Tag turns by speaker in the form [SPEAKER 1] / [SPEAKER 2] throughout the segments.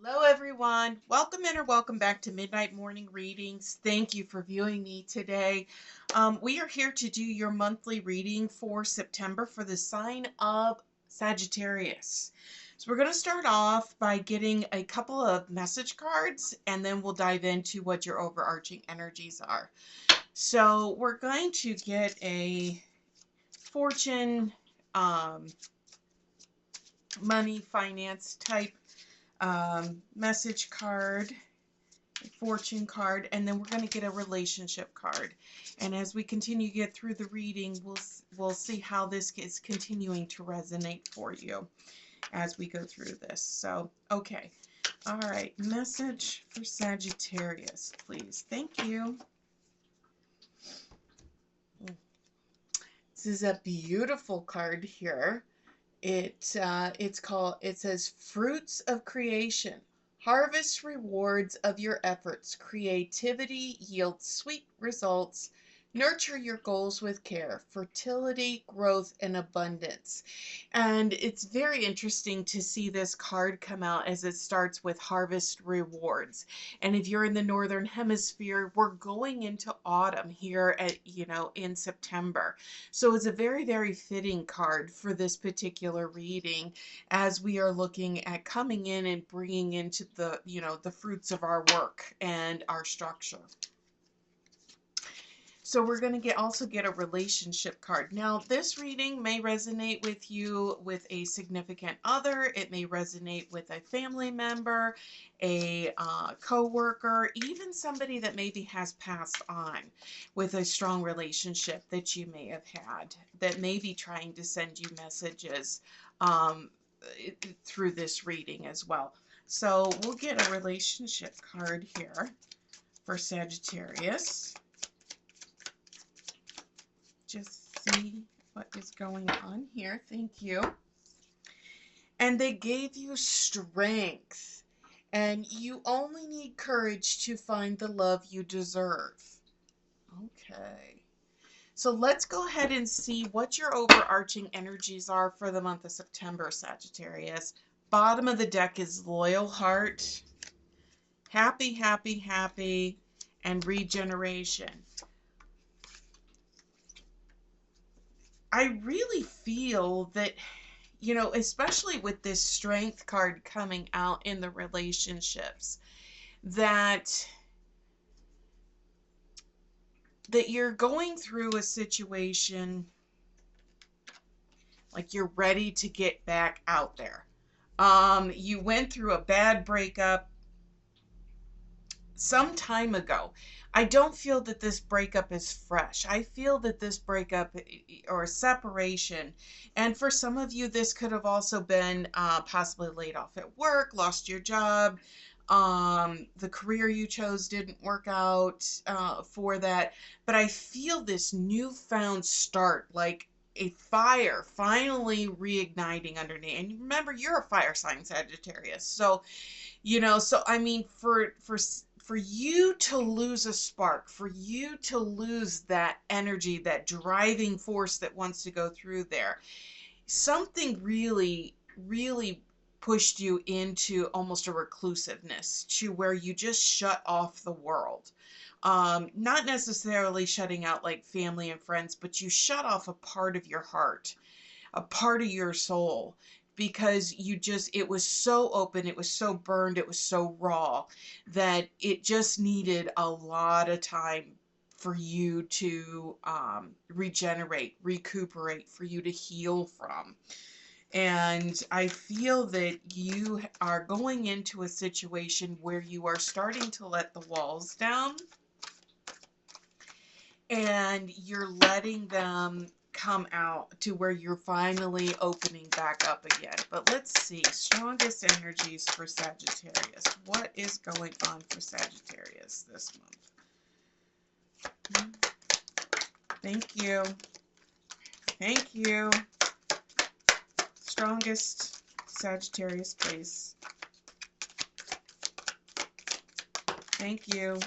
[SPEAKER 1] Hello, everyone. Welcome in or welcome back to Midnight Morning Readings. Thank you for viewing me today. We are here to do your monthly reading for September for the sign of Sagittarius. So we're going to start off by getting a couple of message cards, and then we'll dive into what your overarching energies are. So we're going to get a fortune, money, finance type message card, a fortune card, and then we're going to get a relationship card. And as we continue to get through the reading, we'll see how this is continuing to resonate for you as we go through this. So, okay. All right. Message for Sagittarius, please. Thank you. This is a beautiful card here. It says fruits of creation. Harvest rewards of your efforts. Creativity yields sweet results. Nurture your goals with care. Fertility, growth, and abundance. And it's very interesting to see this card come out as it starts with harvest rewards. And if you're in the northern hemisphere, we're going into autumn here in September. So it's a very, very fitting card for this particular reading as we are looking at coming in and bringing into the fruits of our work and our structure. So we're going to also get a relationship card. Now, this reading may resonate with you with a significant other. It may resonate with a family member, a co-worker, even somebody that maybe has passed on with a strong relationship that you may have had that may be trying to send you messages through this reading as well. So we'll get a relationship card here for Sagittarius. Just see what is going on here. Thank you. And they gave you strength, and you only need courage to find the love you deserve. Okay. So let's go ahead and see what your overarching energies are for the month of September, Sagittarius. Bottom of the deck is loyal heart, happy, happy, happy, and regeneration. I really feel that, especially with this strength card coming out in the relationships, that you're going through a situation like you're ready to get back out there. You went through a bad breakup some time ago. I don't feel that this breakup is fresh. I feel that this breakup or separation, and for some of you, this could have also been possibly laid off at work, lost your job, the career you chose didn't work out for that. But I feel this newfound start, like a fire finally reigniting underneath. And remember, you're a fire sign, Sagittarius. So, I mean, for you to lose a spark, for you to lose that energy, that driving force that wants to go through there, something really, really pushed you into almost a reclusiveness to where you just shut off the world. Not necessarily shutting out like family and friends, but you shut off a part of your heart, a part of your soul, because it was so open, it was so burned, it was so raw that it just needed a lot of time for you to regenerate, recuperate, for you to heal from. And I feel that you are going into a situation where you are starting to let the walls down and you're letting them come out to where you're finally opening back up again. But let's see, strongest energies for Sagittarius. What is going on for Sagittarius this month? Thank you. Thank you. Strongest Sagittarius, please. Thank you.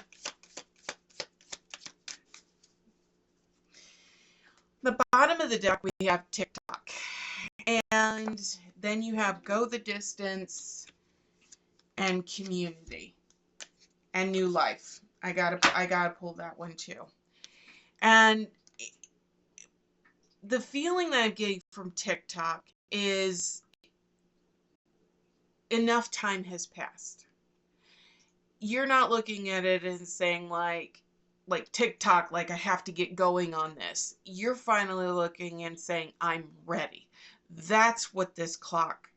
[SPEAKER 1] The bottom of the deck, we have TikTok. And then you have Go the Distance and community and new life. I gotta pull that one too. And the feeling that I'm getting from TikTok is enough time has passed. You're not looking at it and saying like TikTok, like I have to get going on this. You're finally looking and saying, I'm ready. That's what this clock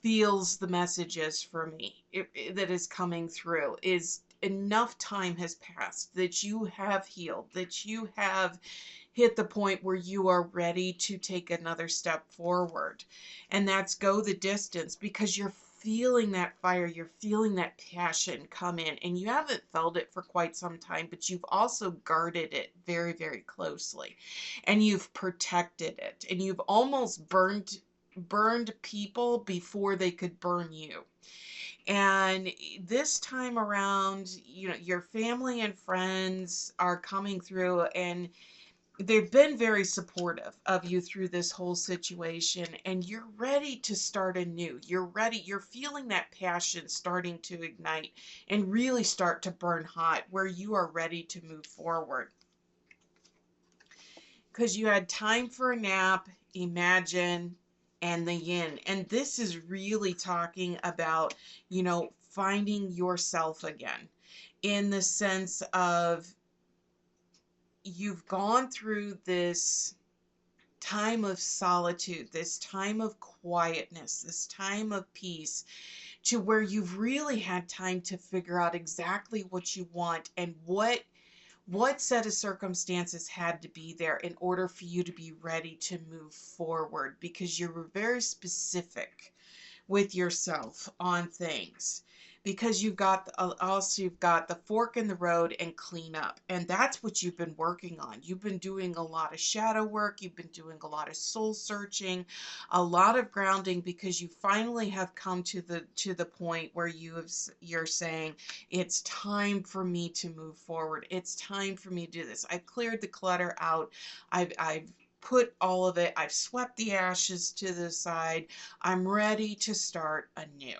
[SPEAKER 1] feels the message is for me, that is coming through, is enough time has passed, that you have healed, that you have hit the point where you are ready to take another step forward. And that's go the distance, because you're feeling that fire, you're feeling that passion come in, and you haven't felt it for quite some time, but you've also guarded it very, very closely, and you've protected it, and you've almost burned people before they could burn you. And this time around, you know, your family and friends are coming through, and they've been very supportive of you through this whole situation, and you're ready to start anew. You're ready. You're feeling that passion starting to ignite and really start to burn hot, where you are ready to move forward. Because you had time for a nap, imagine, and the yin. And this is really talking about, you know, finding yourself again, in the sense of you've gone through this time of solitude, this time of quietness, this time of peace, to where you've really had time to figure out exactly what you want, and what set of circumstances had to be there in order for you to be ready to move forward, because you were very specific with yourself on things, because you've got also you've got the fork in the road and clean up, and that's what you've been working on. You've been doing a lot of shadow work, you've been doing a lot of soul searching, a lot of grounding, because you finally have come to the point where you're saying, it's time for me to move forward, it's time for me to do this. I've cleared the clutter out, I've put all of it, I've swept the ashes to the side, I'm ready to start anew.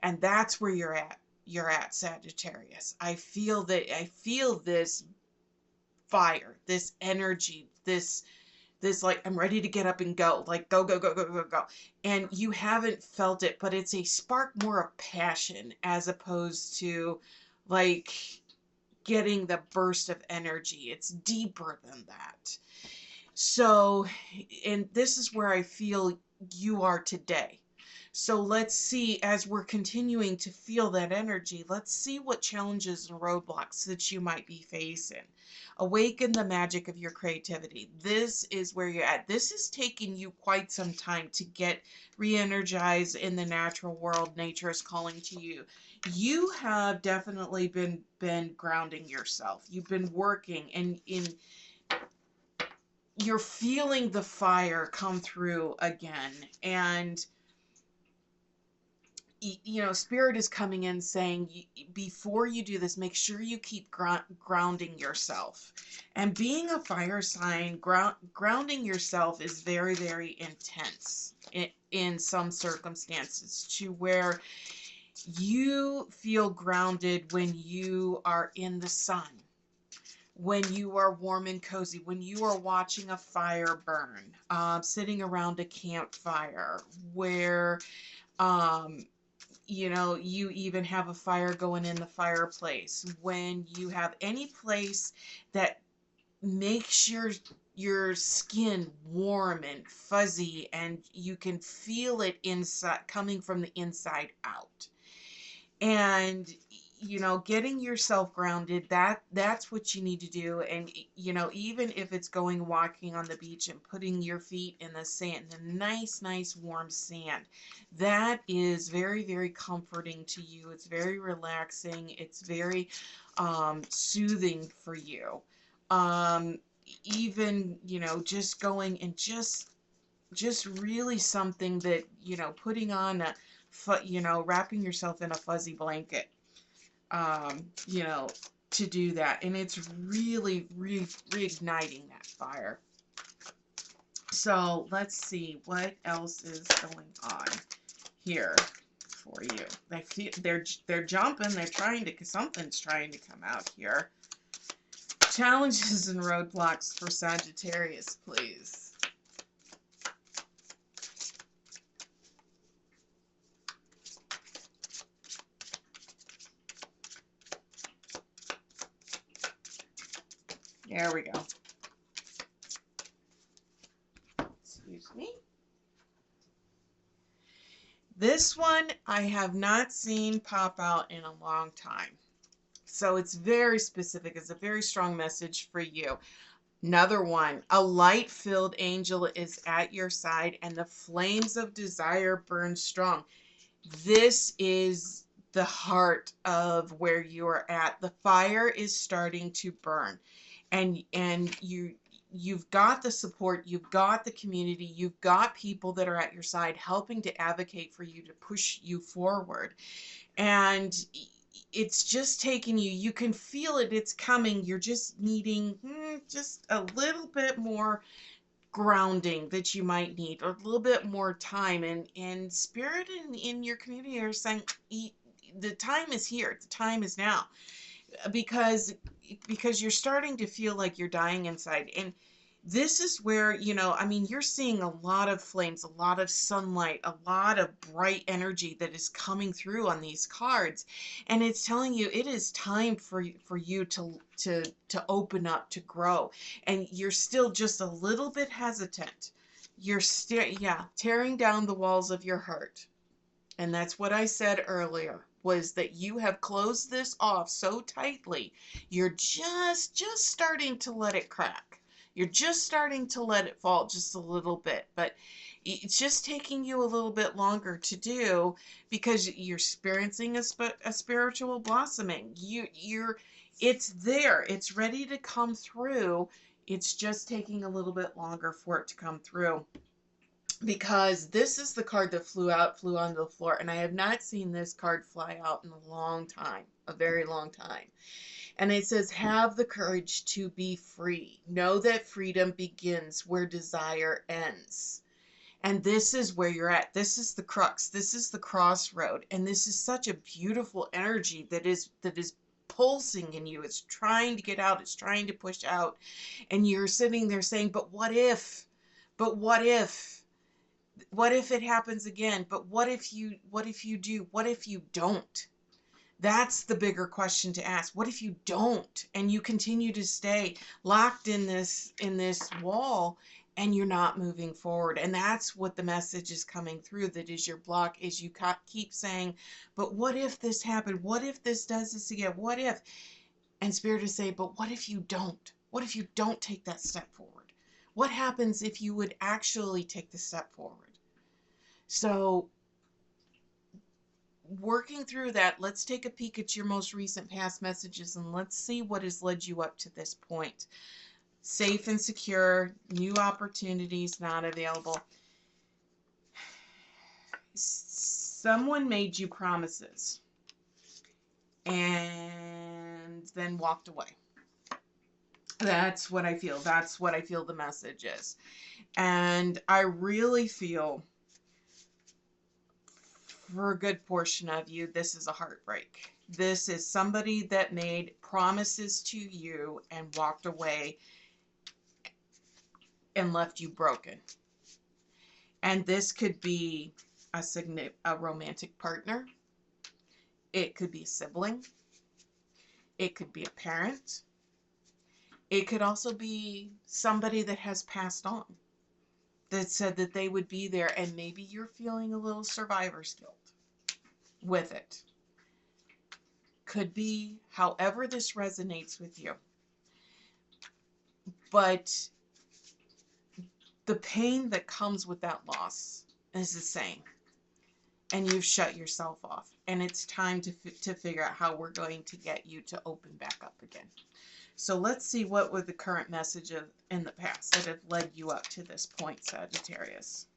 [SPEAKER 1] And that's where you're at. You're at, Sagittarius. I feel this fire, this energy, this like, I'm ready to get up and go, like go, go, go, go, go, go. And you haven't felt it, but it's a spark more of passion, as opposed to like getting the burst of energy. It's deeper than that. So, and this is where I feel you are today. So let's see, as we're continuing to feel that energy, let's see what challenges and roadblocks that you might be facing. Awaken the magic of your creativity. This is where you're at. This is taking you quite some time to get re-energized in the natural world. Nature is calling to you. You have definitely been grounding yourself. You've been working, and you're feeling the fire come through again. And you know, spirit is coming in saying, before you do this, make sure you keep grounding yourself. And being a fire sign, grounding yourself is very, very intense in some circumstances, to where you feel grounded when you are in the sun, when you are warm and cozy, when you are watching a fire burn, sitting around a campfire, where you know, you even have a fire going in the fireplace, when you have any place that makes your skin warm and fuzzy, and you can feel it inside, coming from the inside out. And you know, getting yourself grounded, that's what you need to do. And you know, even if it's going walking on the beach and putting your feet in the sand, the nice warm sand, that is very, very comforting to you. It's very relaxing, it's very soothing for you. Even, you know, just going and just really something that, you know, putting on a you know, wrapping yourself in a fuzzy blanket, you know, to do that. And it's really reigniting that fire. So let's see what else is going on here. for you. They feel they're jumping. They're trying to. Something's trying to come out here. Challenges and roadblocks for Sagittarius, please. There we go. Excuse me. This one I have not seen pop out in a long time. So it's very specific. It's a very strong message for you. Another one, a light-filled angel is at your side and the flames of desire burn strong. This is the heart of where you are at. The fire is starting to burn, and you've got the support, you've got the community, you've got people that are at your side helping to advocate for you, to push you forward. And it's just taking you, you can feel it, it's coming. You're just needing just a little bit more grounding that you might need, or a little bit more time. And spirit in your community are saying the time is here, the time is now, because you're starting to feel like you're dying inside. And this is where, you know, I mean, you're seeing a lot of flames, a lot of sunlight, a lot of bright energy that is coming through on these cards. And it's telling you it is time for you to open up, to grow. And you're still just a little bit hesitant. You're still, yeah, tearing down the walls of your heart. And that's what I said earlier, was that you have closed this off so tightly. You're just starting to let it crack. You're just starting to let it fall just a little bit, but it's just taking you a little bit longer to do, because you're experiencing a spiritual blossoming. It's there. It's ready to come through. It's just taking a little bit longer for it to come through, because this is the card that flew onto the floor, and I have not seen this card fly out in a long time, a very long time. And it says, have the courage to be free. Know that freedom begins where desire ends. And this is where you're at. This is the crux. This is the crossroad. And this is such a beautiful energy that is pulsing in you. It's trying to get out. It's trying to push out. And you're sitting there saying, but what if? But what if? What if it happens again? But what if you do? What if you don't? That's the bigger question to ask. What if you don't, and you continue to stay locked in this wall, and you're not moving forward? And that's what the message is coming through, that is your block, is you keep saying, but what if this happened? What if this does this again? What if? And Spirit is saying, but what if you don't? What if you don't take that step forward? What happens if you would actually take the step forward? So working through that, let's take a peek at your most recent past messages, and let's see what has led you up to this point. Safe and secure, new opportunities not available. Someone made you promises and then walked away. That's what I feel. That's what I feel the message is. And I really feel, for a good portion of you, this is a heartbreak. This is somebody that made promises to you and walked away and left you broken. And this could be a romantic partner. It could be a sibling. It could be a parent. It could also be somebody that has passed on, that said that they would be there, and maybe you're feeling a little survivor's guilt with it. Could be however this resonates with you. But the pain that comes with that loss is the same. And you've shut yourself off. And it's time to figure out how we're going to get you to open back up again. So let's see what were the current messages in the past that have led you up to this point, Sagittarius.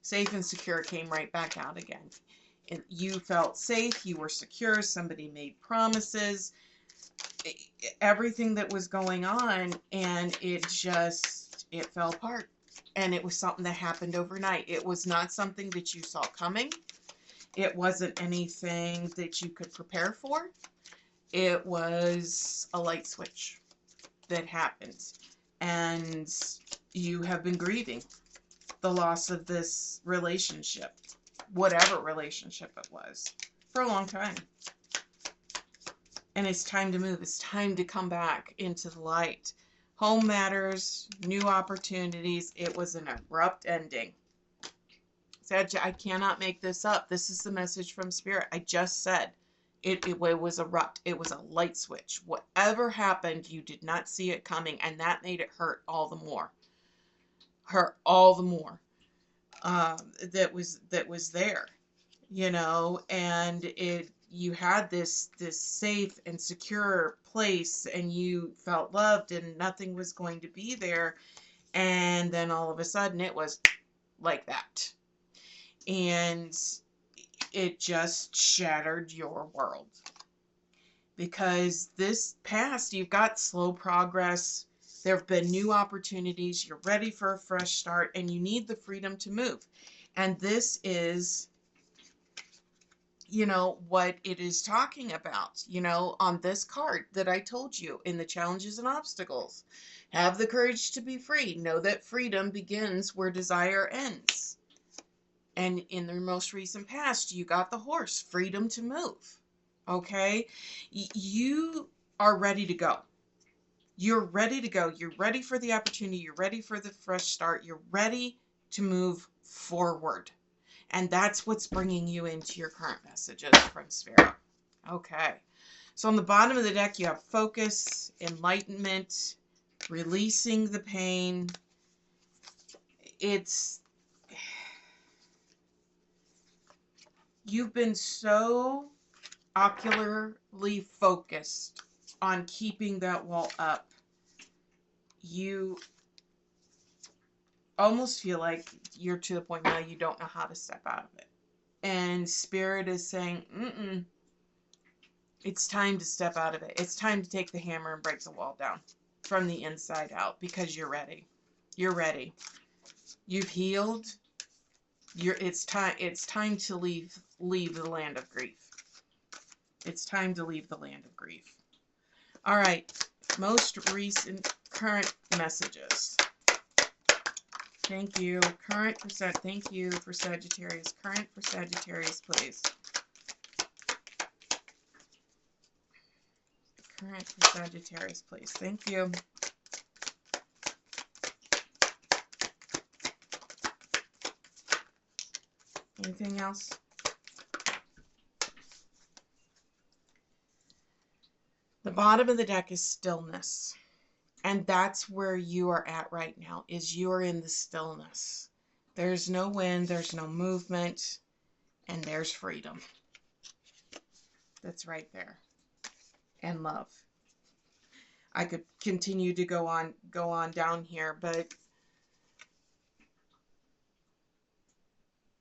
[SPEAKER 1] Safe and secure came right back out again. You felt safe, you were secure, somebody made promises, everything that was going on, and it fell apart. And it was something that happened overnight. It was not something that you saw coming. It wasn't anything that you could prepare for. It was a light switch that happened. And you have been grieving the loss of this relationship, whatever relationship it was, for a long time. And it's time to move. It's time to come back into the light. Home matters, new opportunities. It was an abrupt ending. Sag, I cannot make this up. This is the message from Spirit. I just said it was abrupt. It was a light switch. Whatever happened, you did not see it coming, and that made it hurt all the more. Hurt all the more. That was there, you know, and you had this safe and secure place, and you felt loved, and nothing was going to be there, and then all of a sudden it was like that, and it just shattered your world. Because this past, you've got slow progress. There have been new opportunities. You're ready for a fresh start, and you need the freedom to move. And this is, you know, what it is talking about, you know, on this card that I told you in the challenges and obstacles. Have the courage to be free. Know that freedom begins where desire ends. And in the most recent past, you got the horse, freedom to move. Okay? You are ready to go. You're ready to go. You're ready for the opportunity. You're ready for the fresh start. You're ready to move forward. And that's what's bringing you into your current messages from Spirit. Okay. So on the bottom of the deck, you have focus, enlightenment, releasing the pain. You've been so ocularly focused on keeping that wall up. You almost feel like you're to the point now you don't know how to step out of it. And Spirit is saying, it's time to step out of it. It's time to take the hammer and break the wall down from the inside out, because you're ready. You're ready. You've healed. It's time to leave the land of grief. It's time to leave the land of grief. All right. Most recent current messages. Thank you. Current percent. Thank you for Sagittarius. Current for Sagittarius, please. Current for Sagittarius, please. Thank you. Anything else? The bottom of the deck is stillness. And that's where you are at right now, is you are in the stillness. There's no wind, there's no movement, and there's freedom. That's right there. And love. I could continue to go on down here, but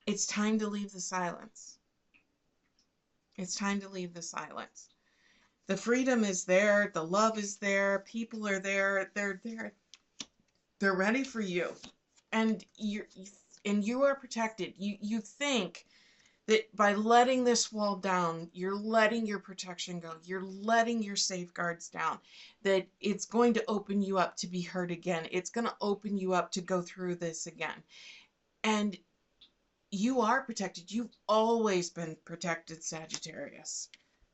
[SPEAKER 1] it's time to leave the silence. It's time to leave the silence. The freedom is there. The love is there. People are there. They're there. They're ready for you. And you are protected. You think that by letting this wall down, you're letting your protection go. You're letting your safeguards down. That it's going to open you up to be hurt again. It's going to open you up to go through this again. And you are protected. You've always been protected, Sagittarius.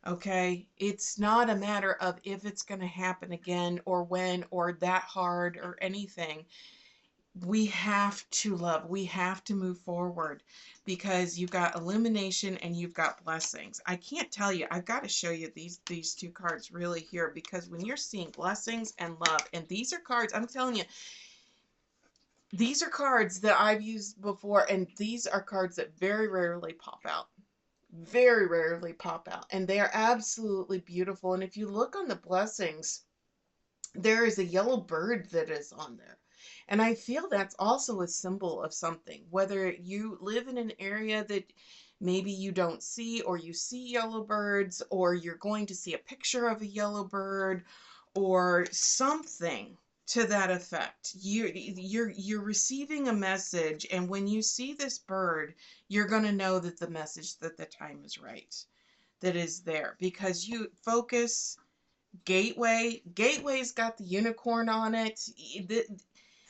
[SPEAKER 1] Okay? It's not a matter of if it's going to happen again or when or that hard or anything. We have to love. We have to move forward, because you've got illumination and you've got blessings. I can't tell you. I've got to show you these two cards really here, because when you're seeing blessings and love, and these are cards, I'm telling you, these are cards that I've used before, and these are cards that very rarely pop out. Very rarely pop out. And they are absolutely beautiful. And if you look on the blessings, there is a yellow bird that is on there. And I feel that's also a symbol of something. Whether you live in an area that maybe you don't see, or you see yellow birds, or you're going to see a picture of a yellow bird, or something to that effect. You're receiving a message, and when you see this bird, you're going to know that the message, that the time is right, that is there, because you focus. Gateway's got the unicorn on it.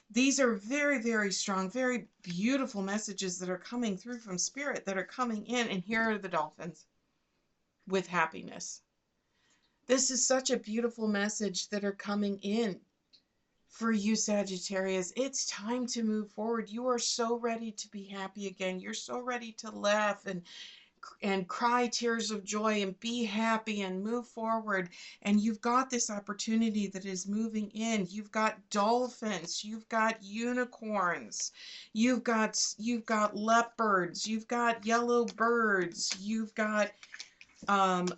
[SPEAKER 1] These are very, very strong, very beautiful messages that are coming through from spirit, that are coming in. And here are the dolphins with happiness. This is such a beautiful message that are coming in for you, Sagittarius. It's time to move forward. You are so ready to be happy again. You're so ready to laugh and cry tears of joy and be happy and move forward. And you've got this opportunity that is moving in. You've got dolphins, you've got unicorns, you've got leopards, you've got yellow birds, you've got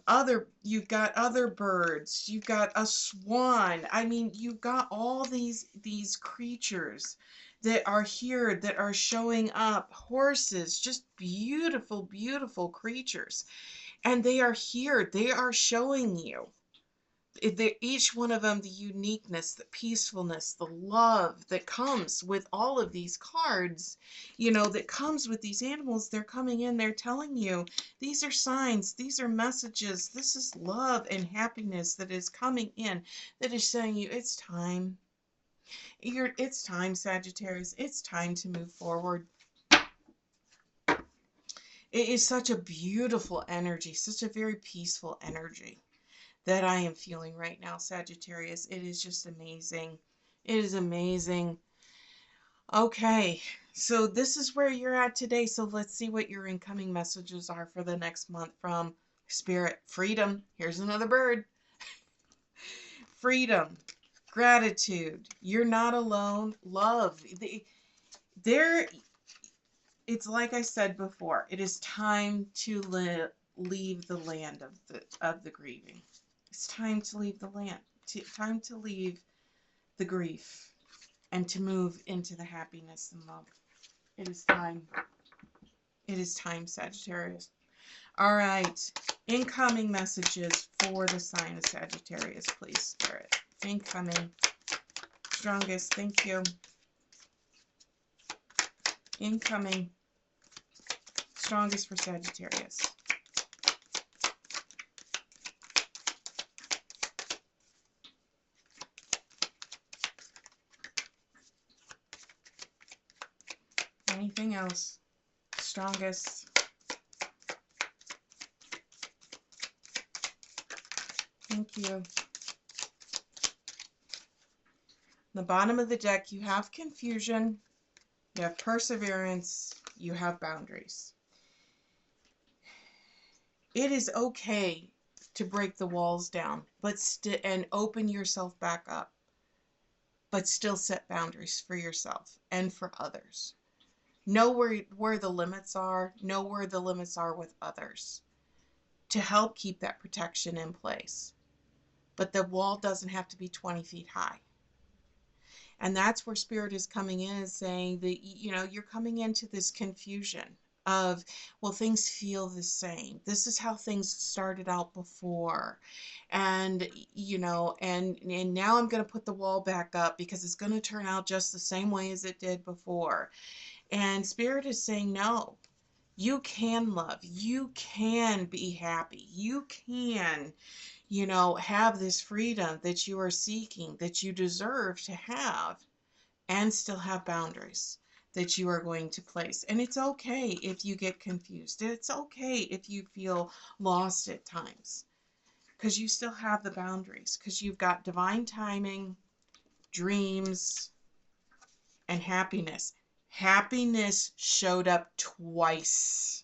[SPEAKER 1] other birds, you've got a swan. I mean, you've got all these creatures that are here, that are showing up. Horses, just beautiful, beautiful creatures. And they are here. They are showing you, each one of them, the uniqueness, the peacefulness, the love that comes with all of these cards, that comes with these animals. They're coming in, they're telling you, these are signs, these are messages, this is love and happiness that is coming in, that is saying you, it's time. It's time, Sagittarius. It's time to move forward. It is such a beautiful energy, such a very peaceful energy that I am feeling right now, Sagittarius. It is just amazing. It is amazing. Okay, so this is where you're at today. So let's see what your incoming messages are for the next month from Spirit. Freedom. Here's another bird. Freedom. Gratitude. You're not alone. Love. It's like I said before. It is time to leave the land of the grieving. It's time to leave the land. Time to leave the grief and to move into the happiness and love. It is time. It is time, Sagittarius. All right. Incoming messages for the sign of Sagittarius, please, Spirit. Incoming. Strongest. Thank you. Incoming. Strongest for Sagittarius. Anything else? Strongest. Thank you. The bottom of the deck, you have confusion, you have perseverance, you have boundaries. It is okay to break the walls down, and open yourself back up, but still set boundaries for yourself and for others. Know where the limits are. Know where the limits are with others to help keep that protection in place. But the wall doesn't have to be 20 feet high. And that's where Spirit is coming in and saying that, you're coming into this confusion of, well, things feel the same. This is how things started out before. And, and now I'm going to put the wall back up because it's going to turn out just the same way as it did before. And Spirit is saying, no, you can love, you can be happy, you can, have this freedom that you are seeking, that you deserve to have, and still have boundaries that you are going to place. And it's okay if you get confused. It's okay if you feel lost at times, because you still have the boundaries, because you've got divine timing, dreams, and happiness. Happiness showed up twice.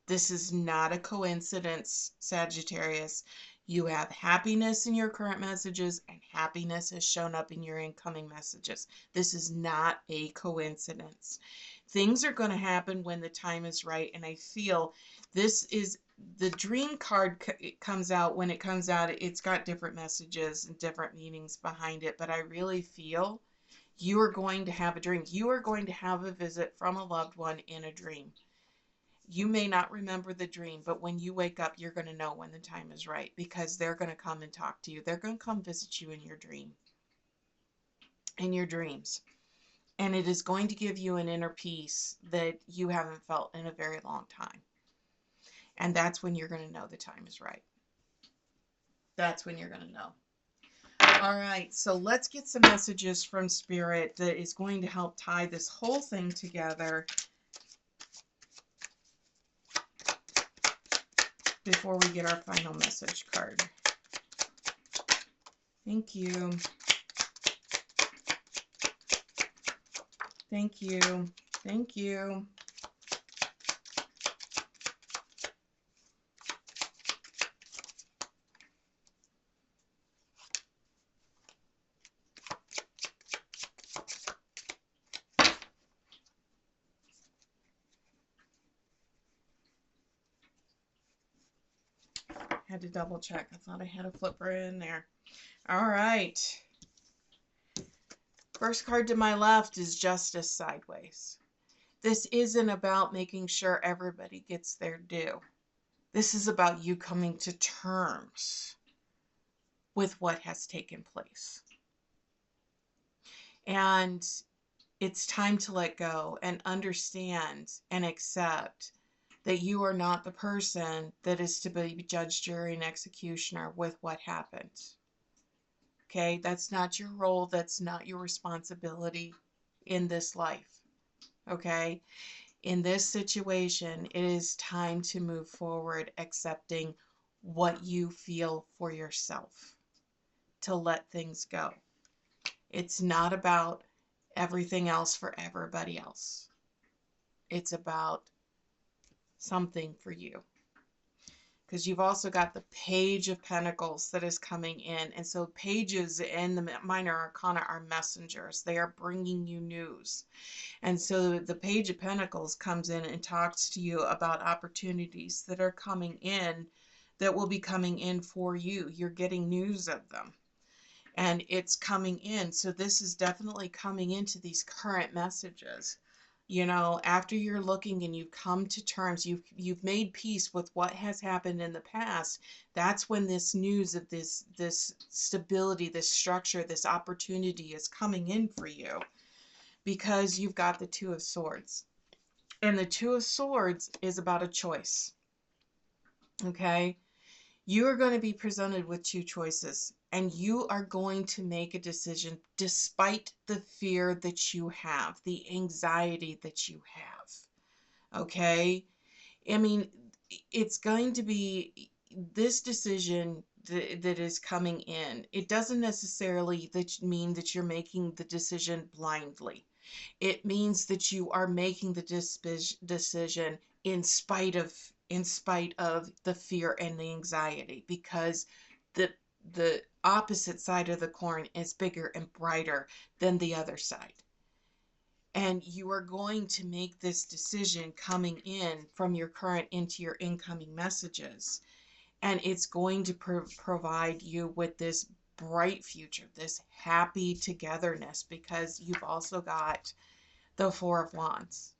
[SPEAKER 1] This is not a coincidence, Sagittarius. You have happiness in your current messages, and happiness has shown up in your incoming messages. This is not a coincidence. Things are going to happen when the time is right, and I feel this is the dream card. It comes out when it comes out. It's got different messages and different meanings behind it, but I really feel you are going to have a dream. You are going to have a visit from a loved one in a dream. You may not remember the dream, but when you wake up, you're going to know when the time is right, because they're going to come and talk to you. They're going to come visit you in your dream. in your dreams. And it is going to give you an inner peace that you haven't felt in a very long time. And that's when you're going to know the time is right. That's when you're going to know. All right, so let's get some messages from Spirit that is going to help tie this whole thing together before we get our final message card. Thank you. Thank you. Thank you. Had to double check. I thought I had a flipper in there. All right. First card to my left is Justice sideways. This isn't about making sure everybody gets their due. This is about you coming to terms with what has taken place. And it's time to let go and understand and accept that you are not the person that is to be judge, jury, and executioner with what happened. Okay, that's not your role. That's not your responsibility in this life. Okay, in this situation, it is time to move forward, accepting what you feel for yourself, to let things go. It's not about everything else for everybody else. It's about something for you. Because you've also got the Page of Pentacles that is coming in. And so pages in the Minor Arcana are messengers. They are bringing you news. And so the Page of Pentacles comes in and talks to you about opportunities that are coming in, that will be coming in for you. You're getting news of them. And it's coming in. So this is definitely coming into these current messages. You know, after you're looking and you've come to terms, you've made peace with what has happened in the past, that's when this news of this stability, this structure, this opportunity is coming in for you, because you've got the Two of Swords. And the Two of Swords is about a choice. Okay? You are going to be presented with two choices, and you are going to make a decision despite the fear that you have, the anxiety that you have. Okay? I mean, it's going to be this decision that is coming in. It doesn't necessarily mean that you're making the decision blindly. It means that you are making the decision in spite of the fear and the anxiety, because the opposite side of the coin is bigger and brighter than the other side. And you are going to make this decision coming in from your current into your incoming messages. And it's going to provide you with this bright future, this happy togetherness, because you've also got the Four of Wands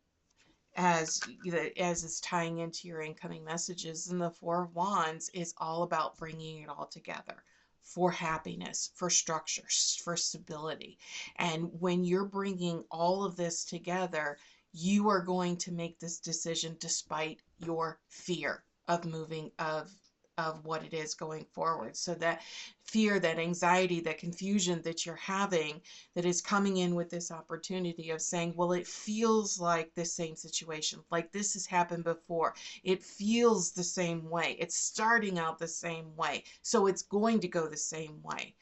[SPEAKER 1] as is tying into your incoming messages. And the Four of Wands is all about bringing it all together for happiness, for structure, for stability. And when you're bringing all of this together, you are going to make this decision despite your fear of moving, of what it is going forward. So that fear, that anxiety, that confusion that you're having, that is coming in with this opportunity of saying, well, it feels like the same situation, like this has happened before. It feels the same way. It's starting out the same way. So it's going to go the same way.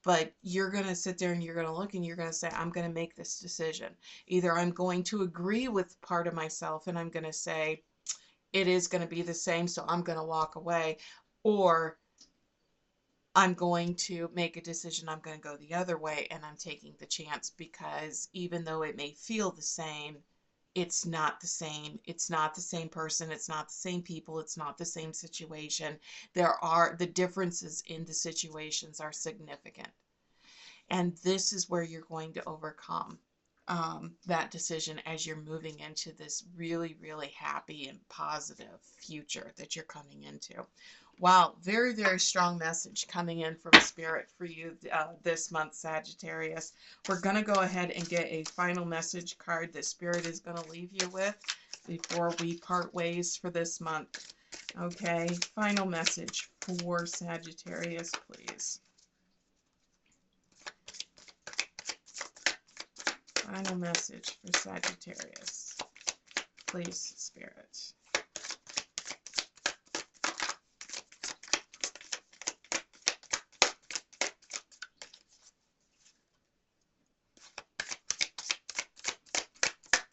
[SPEAKER 1] But you're going to sit there and you're going to look and you're going to say, I'm going to make this decision. Either I'm going to agree with part of myself and I'm going to say, it is going to be the same, so I'm going to walk away, or I'm going to make a decision, I'm going to go the other way, and I'm taking the chance, because even though it may feel the same, it's not the same. It's not the same person. It's not the same people. It's not the same situation. The differences in the situations are significant. And this is where you're going to overcome that decision as you're moving into this really, really happy and positive future that you're coming into. Wow, very, very strong message coming in from Spirit for you this month, Sagittarius. We're going to go ahead and get a final message card that Spirit is going to leave you with before we part ways for this month. Okay, final message for Sagittarius, please. Final message for Sagittarius. Please, Spirit.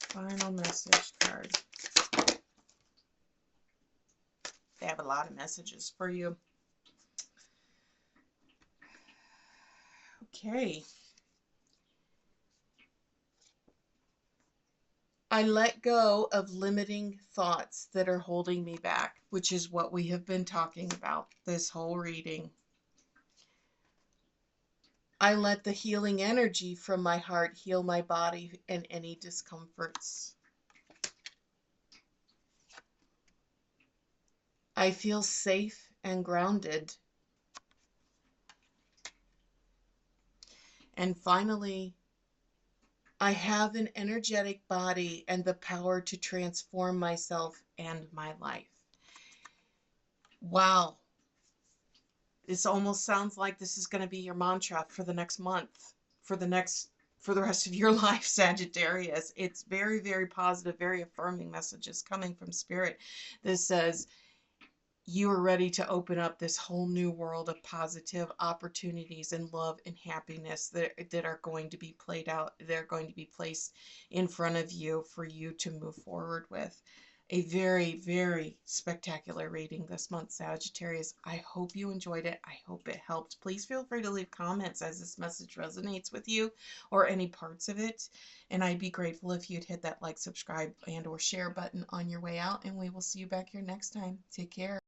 [SPEAKER 1] Final message card. They have a lot of messages for you. Okay. I let go of limiting thoughts that are holding me back, which is what we have been talking about this whole reading. I let the healing energy from my heart heal my body and any discomforts. I feel safe and grounded. And finally, I have an energetic body and the power to transform myself and my life. Wow. This almost sounds like this is going to be your mantra for the next month, for the rest of your life, Sagittarius. It's very, very positive, very affirming messages coming from Spirit. This says you are ready to open up this whole new world of positive opportunities and love and happiness that are going to be played out. They're going to be placed in front of you for you to move forward with. A very, very spectacular reading this month, Sagittarius. I hope you enjoyed it. I hope it helped. Please feel free to leave comments as this message resonates with you or any parts of it. And I'd be grateful if you'd hit that like, subscribe, and or share button on your way out. And we will see you back here next time. Take care.